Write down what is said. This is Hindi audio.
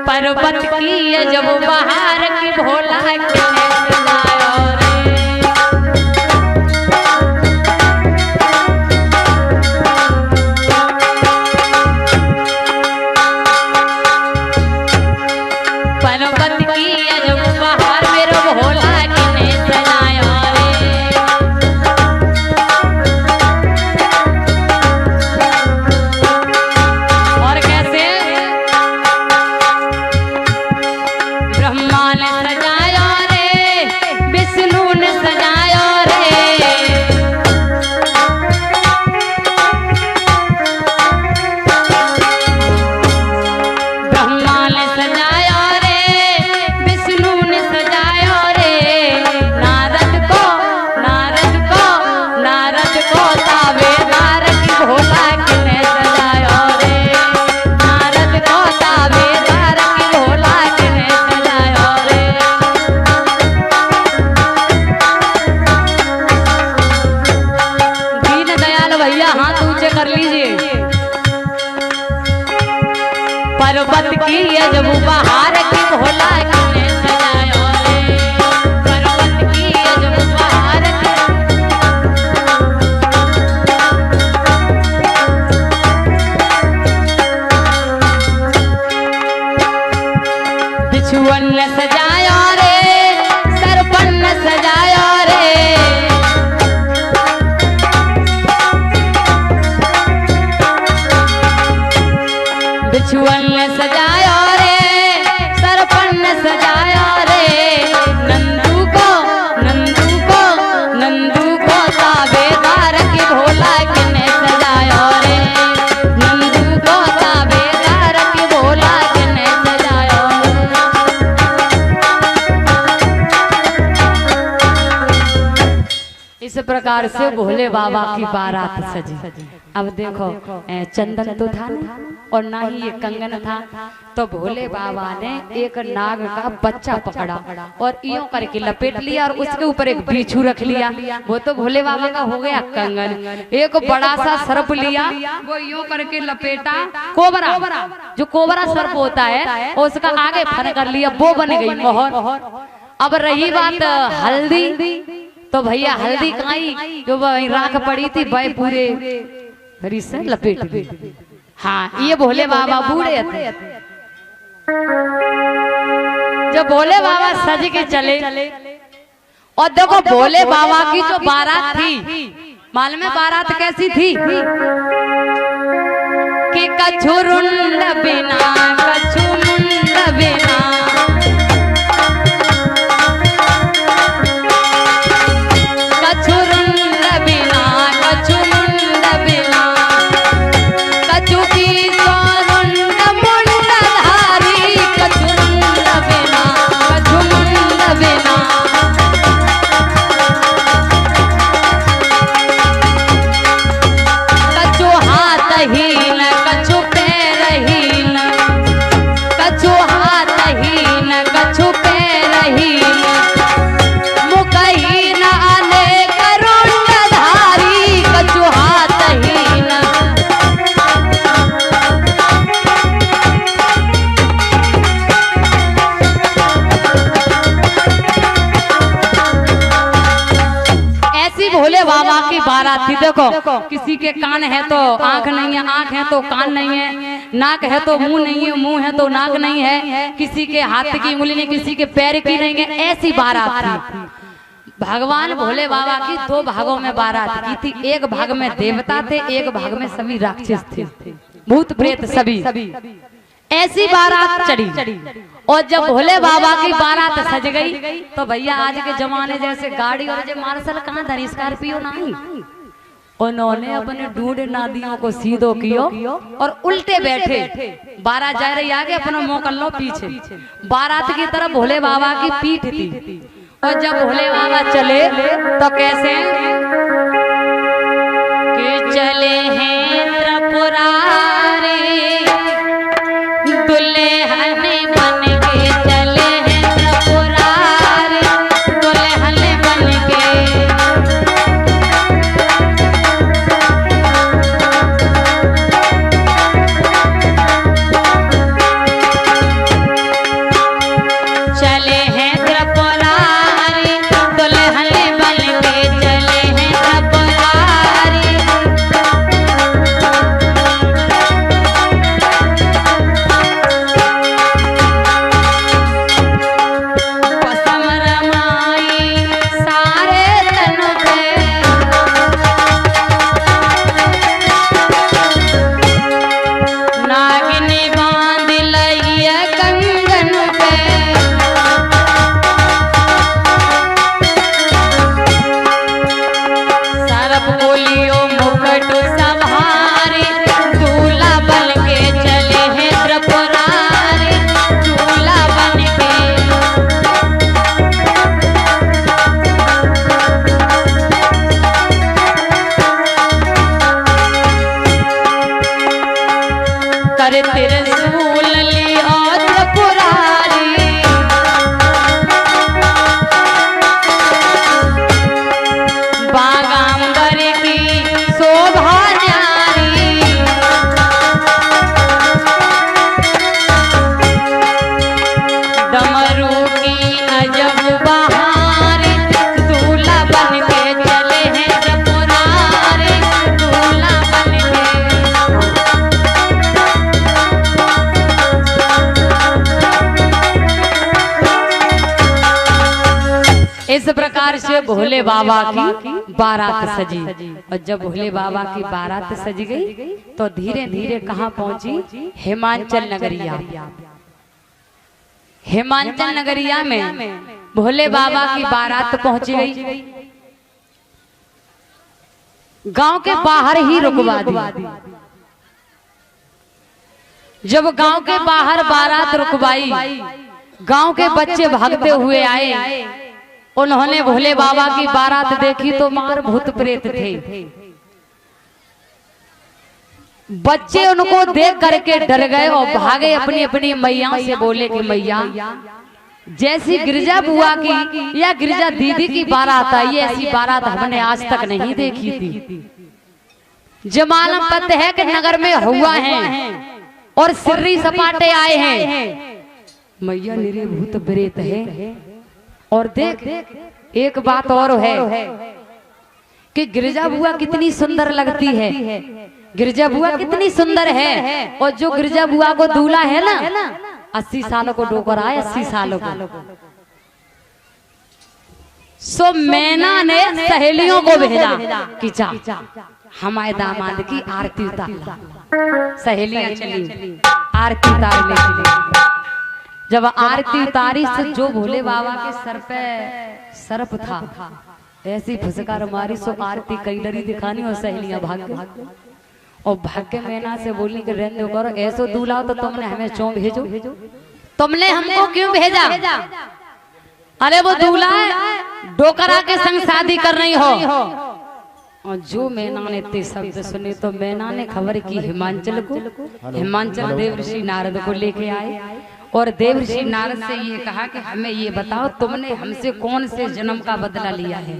पर्वत की जब बहार की भोला के सजायो रे। पर्वत की जब बहार मेरो भोला के सजायो रे। और कैसे ब्रह्मा ने सजाया रे, विष्णु ने सजाया रे। ब्रह्मा ने सजाया रे, विष्णु ने सजाया रे। नारद को ताबेदार की भोला के सजाया रे। नारद को ताबेदार की भोला के सजाया रे। दीन दयाल भैया हाथ ऊंचे कर लीजिए। पर्वत की जब बहार की भोला के सजाया रे। पर्वत की जब बहार की बिछुअन ने सजाया रे, सरपन ने सजाया रे। बिछुअन ने सजाया रे, सरपन ने सजाया रे। नंदू को ताबेदार की भोला के सजाया रे। नंदू को ताबेदार की भोला के सजाया रे। इस प्रकार से भोले बाबा की बारात सजी। अब देखो चंदन तो था नहीं और ना ही ये कंगन था, तो भोले बाबा ने एक नाग का बच्चा पकड़ा और यूं करके लपेट लिया और उसके ऊपर एक बिच्छू रख लिया। वो तो भोले बाबा का हो गया कंगन। एक बड़ा सा सर्प लिया, वो यूं करके लपेटा। कोबरा, जो कोबरा सर्प होता है उसका आगे फन कर लिया, वो बन गई मोहर। अब रही बात हल्दी, तो भैया हल्दी काई जो राख पड़ी थी वह पूरे हरी से लपेट दी। हाँ, ये भोले बाबा बूढ़े थे। जब भोले बाबा सज के चले और देखो भोले बाबा की जो बारात थी, मालूम है बारात कैसी थी कि कछु रुंड बिना कछु मुंड बिना, कछु रुंड बिना कछु मुंड बिना, कछु की रुंड मुंड धारी। कछु रुंड बिना कछु मुंड बिना, कछु हाथ हीन कछु पैर हीन, कछु हाथ हीन कछु पैर हीन, मुखहीन अनेक रुंड धारी। कछु हाथ हीन ऐसी भोले बाबा की बारात थी। देखो किसी के कान है तो आंख नहीं है, आंख है तो कान नहीं है, नाक है तो मुंह नहीं है, मुंह है तो नाक नहीं है, किसी के हाथ की उंगली नहीं, किसी के पैर की नहीं है। ऐसी बारात थी। भगवान भोले बाबा की दो भागों में बारात की थी। एक भाग में देवता थे, एक भाग में सभी राक्षस थे, भूत प्रेत सभी। ऐसी बारात चढ़ी और जब भोले बाबा की बारात सज गई तो भैया आज के जमाने जैसे गाड़ी और जो मार्शल कहाँ धरी, स्कॉर्पियो नहीं, उन्होंने अपने ढूंढ नादियों को सीधो कियो और उल्टे बैठे। बारात जा रही आगे, अपना मुंह कर लो पीछे। बारात की तरफ भोले बाबा की पीठ थी और जब भोले बाबा चले तो कैसे कि चले हैं त्रिपुरारी, दुल्हन बन के चले हैं त्रिपुरारी, दुल्हन बन के। त्रिशूल लियो त्रिपुरारी, बागांबर की शोभा न्यारी, डमरू की अजब बहार, दूल्हा बन के चले हैं त्रिपुरारी, दूल्हा बन के। इस प्रकार से भोले बाबा की बारात सजी। और जब भोले बाबा की बारात सज गई तो धीरे धीरे कहाँ पहुंची? हिमांचल नगरिया। हिमांचल नगरिया में भोले बाबा की बारात पहुंच गई। गांव के बाहर ही रुकवा दी। जब गांव के बाहर बारात रुकवाई, गांव के बच्चे भागते हुए आए। उन्होंने भोले बाबा की बारात देखी तो मार भूत प्रेत थे। बच्चे उनको देख करके डर गए और भागे अपनी अपनी मैया से। बोले कि मैया, जैसी गिरजा बुआ की या गिरजा दीदी की बारात आई, ऐसी बारात हमने आज तक नहीं देखी थी। जमालम पत है कि नगर में हुआ है और सिर्री सपाटे आए हैं। मैया निरे भूत प्रेत है। और देख, एक बात और है कि गिरजा बुआ कितनी सुंदर लगती है। गिरजा बुआ कितनी सुंदर है। और जो गिरजा बुआ को दूल्हा है ना, 80 सालों को डोकर आए, 80 सालों को। सो मैना ने सहेलियों को भेजा कि जा हमारे दामाद की आरती उतार। सहेलियां चली आरती उतारने के लिए। जब आरती उतारी से जो भोले बाबा के सर पे सर्प था, ऐसी फुसकार मारी सो आरती कई डरी दिखानी और सहेलियां भाग गई। और भाग के मैना से बोली कि रहने करो, ऐसो दूल्हा तो तुमने हमें क्यों भेजो? तुमने हमको क्यों भेजा? अरे वो दूल्हा डोकरा के संग शादी कर रही हो। और जो मैना ने इतने शब्द सुने तो मैना ने खबर की हिमांचल को। हिमांचल देवर्षि नारद को लेके आए और देवर्षि नारद से ये कहा कि हमें ये बताओ, तुमने हमसे कौन से जन्म का बदला लिया है?